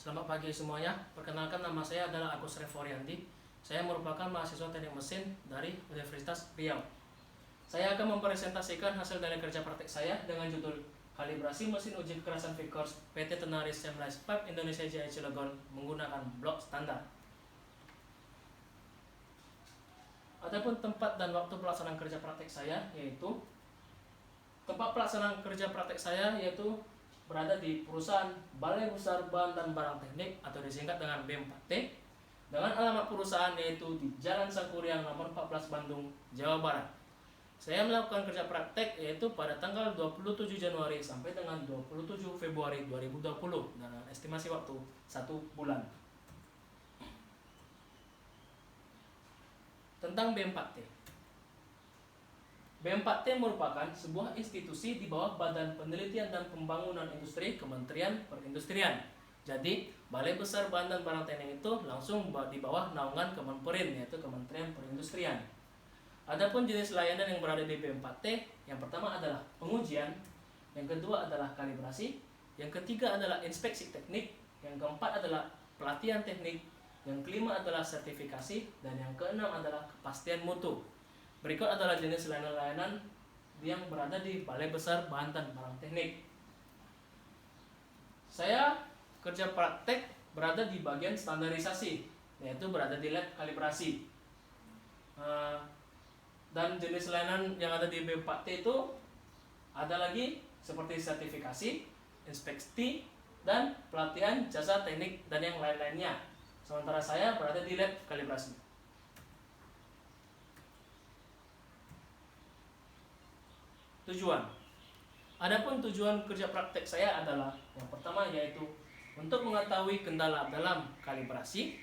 Selamat pagi semuanya. Perkenalkan, nama saya adalah Agus Revorianti. Saya merupakan mahasiswa teknik mesin dari Universitas Riau. Saya akan mempresentasikan hasil dari kerja praktek saya dengan judul Kalibrasi Mesin Uji Kekerasan Vickers PT Tenaris Seamless Pipe Indonesia Jaya Cilegon menggunakan blok standar. Adapun tempat dan waktu pelaksanaan kerja praktek saya yaitu berada di perusahaan Balai Besar Bahan dan Barang Teknik atau disingkat dengan B4T, dengan alamat perusahaan yaitu di Jalan Sangkuriang nomor 14 Bandung, Jawa Barat. Saya melakukan kerja praktek yaitu pada tanggal 27 Januari sampai dengan 27 Februari 2020 dengan estimasi waktu 1 bulan. Tentang B4T. B4T merupakan sebuah institusi di bawah Badan Penelitian dan Pembangunan Industri Kementerian Perindustrian. Jadi, Balai Besar Bahan dan Barang Teknik itu langsung di bawah naungan Kemenperin, yaitu Kementerian Perindustrian. Adapun jenis layanan yang berada di B4T, yang pertama adalah pengujian, yang kedua adalah kalibrasi, yang ketiga adalah inspeksi teknik, yang keempat adalah pelatihan teknik, yang kelima adalah sertifikasi, dan yang keenam adalah kepastian mutu. Berikut adalah jenis layanan-layanan yang berada di Balai Besar Bahan dan Barang Teknik. Saya kerja praktek berada di bagian standarisasi, yaitu berada di lab kalibrasi. Dan jenis layanan yang ada di B4T itu ada lagi seperti sertifikasi, inspeksi, dan pelatihan jasa teknik dan yang lain-lainnya. Sementara saya berada di lab kalibrasi. Tujuan. Adapun tujuan kerja praktek saya adalah yang pertama yaitu untuk mengetahui kendala dalam kalibrasi.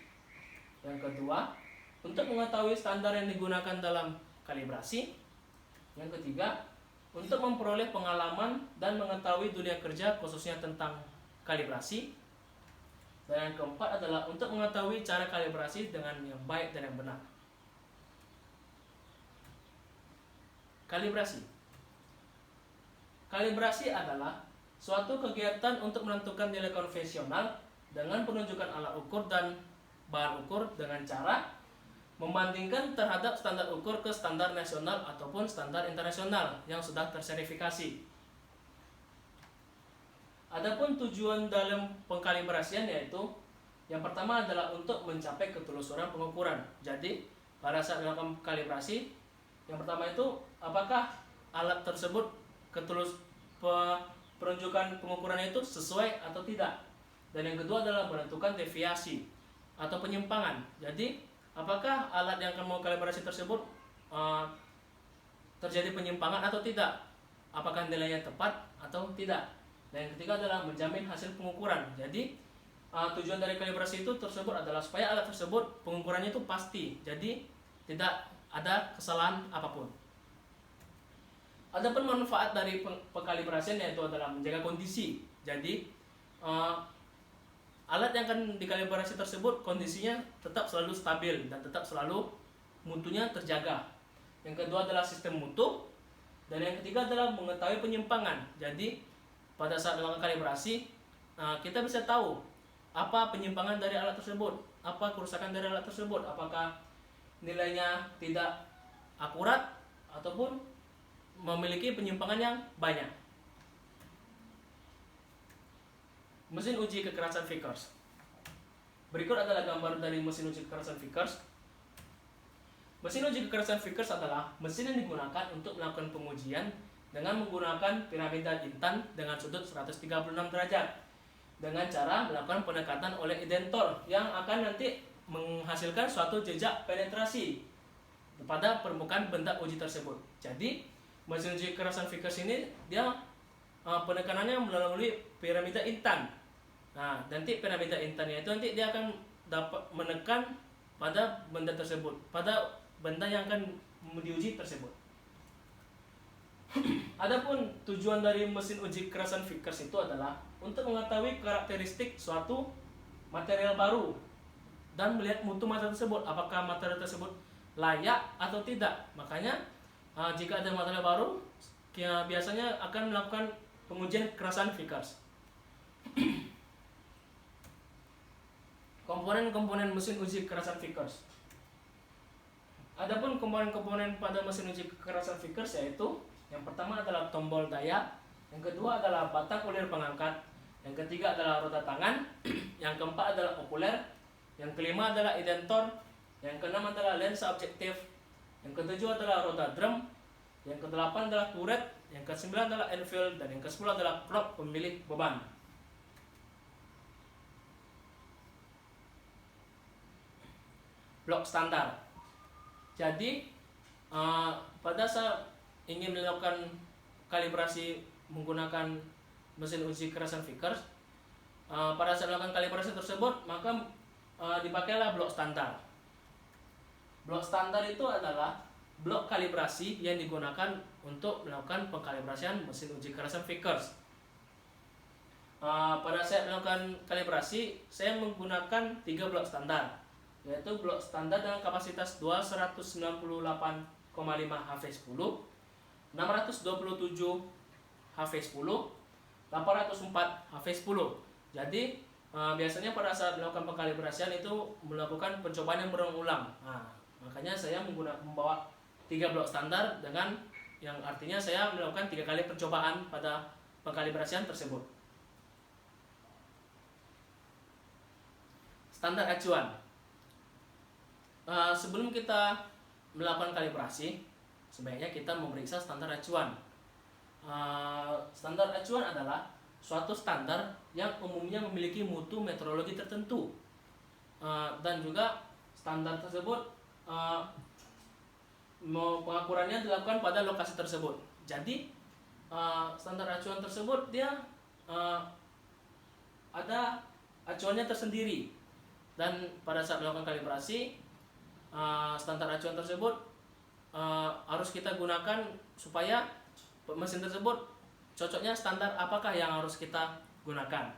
Yang kedua, untuk mengetahui standar yang digunakan dalam kalibrasi. Yang ketiga, untuk memperoleh pengalaman dan mengetahui dunia kerja khususnya tentang kalibrasi. Dan yang keempat adalah untuk mengetahui cara kalibrasi dengan yang baik dan yang benar. Kalibrasi. Kalibrasi adalah suatu kegiatan untuk menentukan nilai konvensional dengan penunjukan alat ukur dan bahan ukur dengan cara membandingkan terhadap standar ukur ke standar nasional ataupun standar internasional yang sudah tersertifikasi. Adapun tujuan dalam pengkalibrasian yaitu yang pertama adalah untuk mencapai ketelusuran pengukuran. Jadi pada saat melakukan kalibrasi, yang pertama itu apakah alat tersebut penunjukan pengukurannya itu sesuai atau tidak. Dan yang kedua adalah menentukan deviasi atau penyimpangan. Jadi apakah alat yang akan mau kalibrasi tersebut terjadi penyimpangan atau tidak, apakah nilainya tepat atau tidak. Dan yang ketiga adalah menjamin hasil pengukuran. Jadi tujuan dari kalibrasi itu tersebut adalah supaya alat tersebut pengukurannya itu pasti, jadi tidak ada kesalahan apapun. Adapun manfaat dari pengkalibrasian yaitu adalah menjaga kondisi. Jadi alat yang akan dikalibrasi tersebut kondisinya tetap selalu stabil dan tetap selalu mutunya terjaga. Yang kedua adalah sistem mutu, dan yang ketiga adalah mengetahui penyimpangan. Jadi pada saat melakukan kalibrasi kita bisa tahu apa penyimpangan dari alat tersebut, apa kerusakan dari alat tersebut, apakah nilainya tidak akurat ataupun memiliki penyimpangan yang banyak. Mesin uji kekerasan Vickers. Berikut adalah gambar dari mesin uji kekerasan Vickers. Mesin uji kekerasan Vickers adalah mesin yang digunakan untuk melakukan pengujian dengan menggunakan piramida Intan dengan sudut 136 derajat dengan cara melakukan pendekatan oleh identor yang akan nanti menghasilkan suatu jejak penetrasi pada permukaan benda uji tersebut. Jadi mesin uji kekerasan Vickers ini dia penekanannya melalui piramida Intan. Nah, nanti piramida Intannya itu nanti dia akan dapat menekan pada benda tersebut, pada benda yang akan diuji tersebut. Adapun tujuan dari mesin uji kekerasan Vickers itu adalah untuk mengetahui karakteristik suatu material baru dan melihat mutu material tersebut, apakah material tersebut layak atau tidak. Makanya jika ada material baru, biasanya akan melakukan pengujian kekerasan Vickers. komponen-komponen mesin uji kekerasan Vickers. Adapun komponen-komponen pada mesin uji kekerasan Vickers yaitu yang pertama adalah tombol daya, yang kedua adalah batang ulir pengangkat, yang ketiga adalah roda tangan, yang keempat adalah okuler, yang kelima adalah identor, yang keenam adalah lensa objektif, yang ketujuh adalah roda drum, yang kedelapan adalah turret, yang kesembilan adalah airfield, dan yang kesepuluh adalah prop pemilik beban. Blok standar. Jadi pada saat ingin melakukan kalibrasi menggunakan mesin uji kekerasan Vickers, pada saat melakukan kalibrasi tersebut maka dipakailah blok standar. Blok standar itu adalah blok kalibrasi yang digunakan untuk melakukan pengkalibrasian mesin uji kekerasan Vickers. Pada saat melakukan kalibrasi, saya menggunakan 3 blok standar, yaitu blok standar dengan kapasitas 198,5 Hv10, 627 Hv10, 804 Hv10. Jadi biasanya pada saat melakukan pengkalibrasian itu melakukan pencobaan yang berulang-ulang. Makanya saya membawa 3 blok standar, dengan yang artinya saya melakukan 3 kali percobaan pada pengkalibrasian tersebut. Standar acuan. Sebelum kita melakukan kalibrasi, sebaiknya kita memeriksa standar acuan. Standar acuan adalah suatu standar yang umumnya memiliki mutu meteorologi tertentu, dan juga standar tersebut pengukurannya dilakukan pada lokasi tersebut. Jadi standar acuan tersebut dia ada acuannya tersendiri, dan pada saat melakukan kalibrasi standar acuan tersebut harus kita gunakan supaya mesin tersebut cocoknya standar apakah yang harus kita gunakan.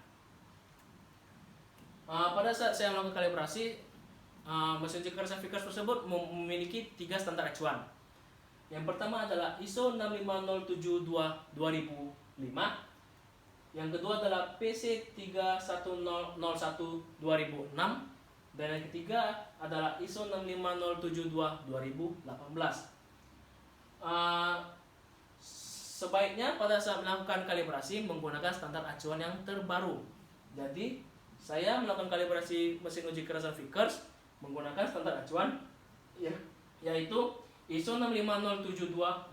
Pada saat saya melakukan kalibrasi, mesin uji kekerasan Vickers tersebut memiliki 3 standar acuan. Yang pertama adalah ISO 65072-2005, yang kedua adalah PC 31001-2006, dan yang ketiga adalah ISO 65072-2018. Sebaiknya pada saat melakukan kalibrasi menggunakan standar acuan yang terbaru. Jadi saya melakukan kalibrasi mesin uji kekerasan Vickers menggunakan standar acuan yaitu ISO 65072-2018,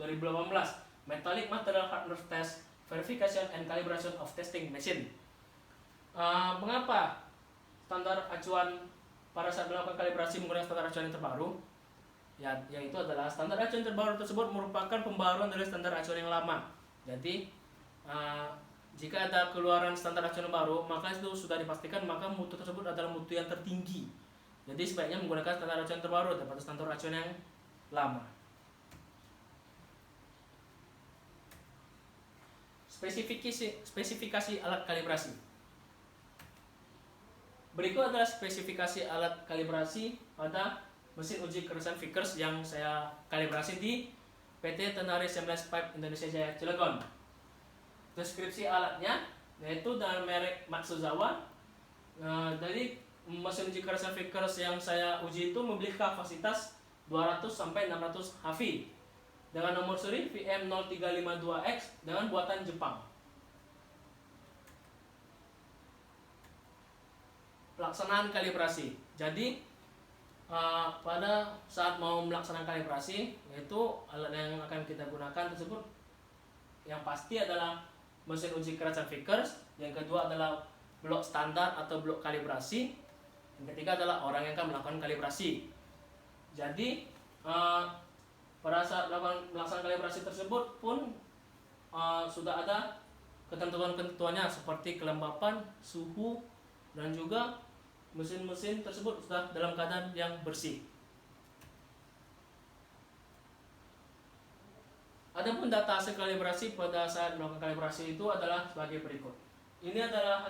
Metallic Material Hardness Test Verification and Calibration of Testing Machine. Mengapa standar acuan pada saat melakukan kalibrasi menggunakan standar acuan yang terbaru? Yaitu adalah standar acuan terbaru tersebut merupakan pembaruan dari standar acuan yang lama. Jadi jika ada keluaran standar acuan yang baru, maka itu sudah dipastikan maka mutu tersebut adalah mutu yang tertinggi. Jadi sebaiknya menggunakan standar acuan terbaru daripada standar acuan yang lama. Spesifikasi alat kalibrasi. Berikut adalah spesifikasi alat kalibrasi pada mesin uji kekerasan Vickers yang saya kalibrasi di PT Tenari Seamless Pipe Indonesia Jaya Cilegon. Deskripsi alatnya yaitu dengan merek Matsuzawa. Dari mesin uji kekerasan Vickers yang saya uji itu memiliki kapasitas 200 sampai 600 HV dengan nomor seri VM0352X dengan buatan Jepang. Pelaksanaan kalibrasi. Jadi pada saat mau melaksanakan kalibrasi, yaitu alat yang akan kita gunakan tersebut yang pasti adalah mesin uji kekerasan Vickers, yang kedua adalah blok standar atau blok kalibrasi, yang ketiga adalah orang yang akan melakukan kalibrasi. Jadi pada saat melaksanakan kalibrasi tersebut pun sudah ada ketentuan-ketentuannya seperti kelembapan, suhu, dan juga mesin-mesin tersebut sudah dalam keadaan yang bersih. Adapun data hasil kalibrasi pada saat melakukan kalibrasi itu adalah sebagai berikut. Ini adalah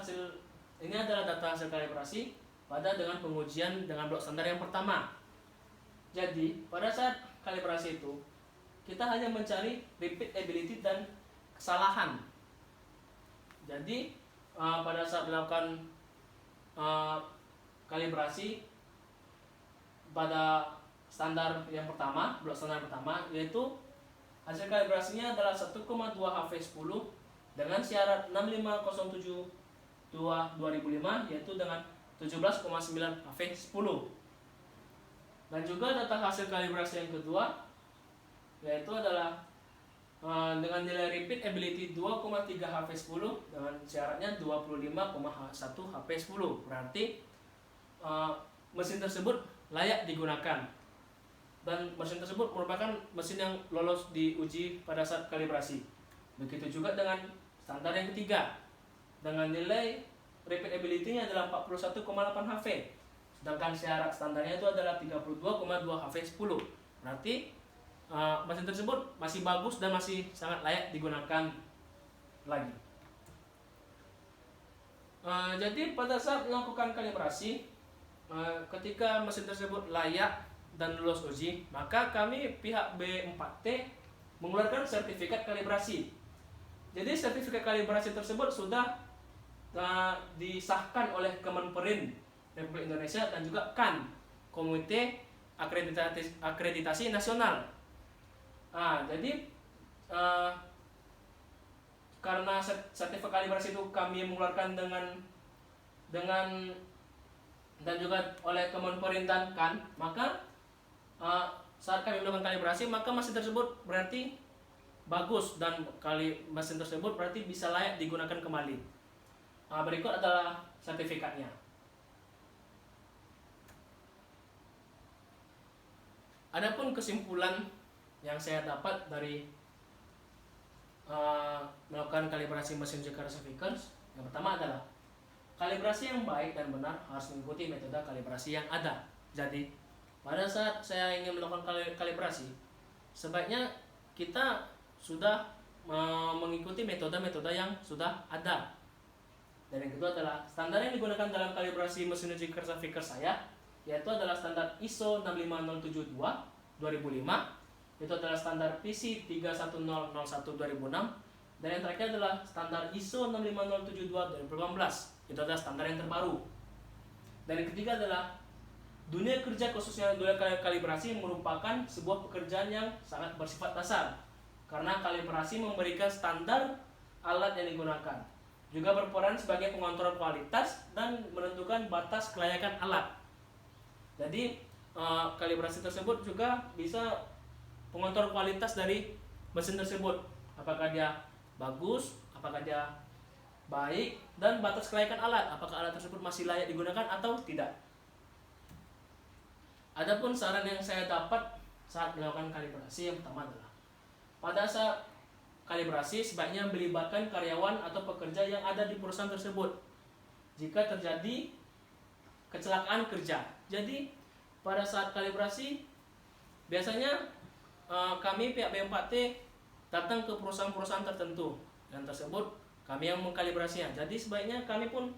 data hasil kalibrasi pada dengan pengujian dengan blok standar yang pertama. Jadi pada saat kalibrasi itu kita hanya mencari repeatability dan kesalahan. Jadi pada saat melakukan kalibrasi pada standar yang pertama, blok standar pertama, yaitu hasil kalibrasinya adalah 1,2 Hv10 dengan syarat 6507-2005, yaitu dengan 17,9 Hv10. Dan juga data hasil kalibrasi yang kedua yaitu adalah dengan nilai repeat ability 2,3 Hv10 dengan syaratnya 25,1 Hv10. Berarti mesin tersebut layak digunakan, dan mesin tersebut merupakan mesin yang lolos diuji pada saat kalibrasi. Begitu juga dengan standar yang ketiga dengan nilai repeat ability-nya adalah 41,8 Hv, sedangkan syarat standarnya itu adalah 32,2 Hv10. Berarti mesin tersebut masih bagus dan masih sangat layak digunakan lagi. Jadi pada saat melakukan kalibrasi, ketika mesin tersebut layak dan lulus uji, maka kami pihak B4T mengeluarkan sertifikat kalibrasi. Jadi sertifikat kalibrasi tersebut sudah disahkan oleh Kemenperin Republik Indonesia dan juga KAN, Komite Akreditasi Nasional. Jadi karena sertifikat kalibrasi itu kami mengeluarkan dengan dan juga oleh Kemenperin dan KAN, maka saat kami melakukan kalibrasi, maka mesin tersebut berarti bagus dan mesin tersebut berarti bisa layak digunakan kembali. Berikut adalah sertifikatnya. Adapun kesimpulan yang saya dapat dari melakukan kalibrasi mesin uji kerasa Vickers, yang pertama adalah kalibrasi yang baik dan benar harus mengikuti metode kalibrasi yang ada. Jadi pada saat saya ingin melakukan kalibrasi, sebaiknya kita sudah mengikuti metode-metode yang sudah ada. Dan yang kedua adalah standar yang digunakan dalam kalibrasi mesin uji kerasa Vickers saya, yaitu adalah standar ISO 65072 2005, itu adalah standar PC 31001 2006, dan yang terakhir adalah standar ISO 65072 2018, itu adalah standar yang terbaru. Dan yang ketiga adalah dunia kerja, khususnya dunia kalibrasi, merupakan sebuah pekerjaan yang sangat bersifat dasar, karena kalibrasi memberikan standar alat yang digunakan, juga berperan sebagai pengontrol kualitas dan menentukan batas kelayakan alat. Jadi kalibrasi tersebut juga bisa pengontrol kualitas dari mesin tersebut, apakah dia bagus, apakah dia baik, dan batas kelayakan alat, apakah alat tersebut masih layak digunakan atau tidak. Adapun saran yang saya dapat saat melakukan kalibrasi, yang pertama adalah pada saat kalibrasi sebaiknya melibatkan karyawan atau pekerja yang ada di perusahaan tersebut jika terjadi kecelakaan kerja. Jadi pada saat kalibrasi biasanya kami pihak B4T datang ke perusahaan-perusahaan tertentu, dan tersebut kami yang mengkalibrasinya. Jadi sebaiknya kami pun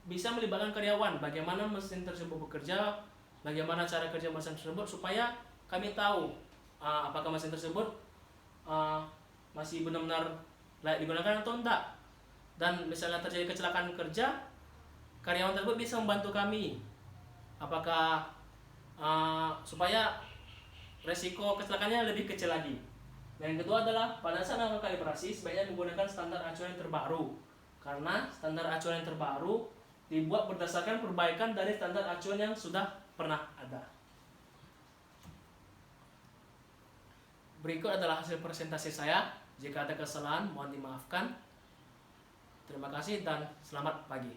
bisa melibatkan karyawan, bagaimana mesin tersebut bekerja, bagaimana cara kerja mesin tersebut, supaya kami tahu apakah mesin tersebut masih benar-benar layak digunakan atau enggak. Dan misalnya terjadi kecelakaan kerja, karyawan tersebut bisa membantu kami, apakah supaya resiko kecelakaannya lebih kecil lagi. Dan yang kedua adalah pada saat melakukan kalibrasi sebaiknya menggunakan standar acuan yang terbaru, karena standar acuan yang terbaru dibuat berdasarkan perbaikan dari standar acuan yang sudah pernah ada. Berikut adalah hasil presentasi saya. Jika ada kesalahan mohon dimaafkan. Terima kasih dan selamat pagi.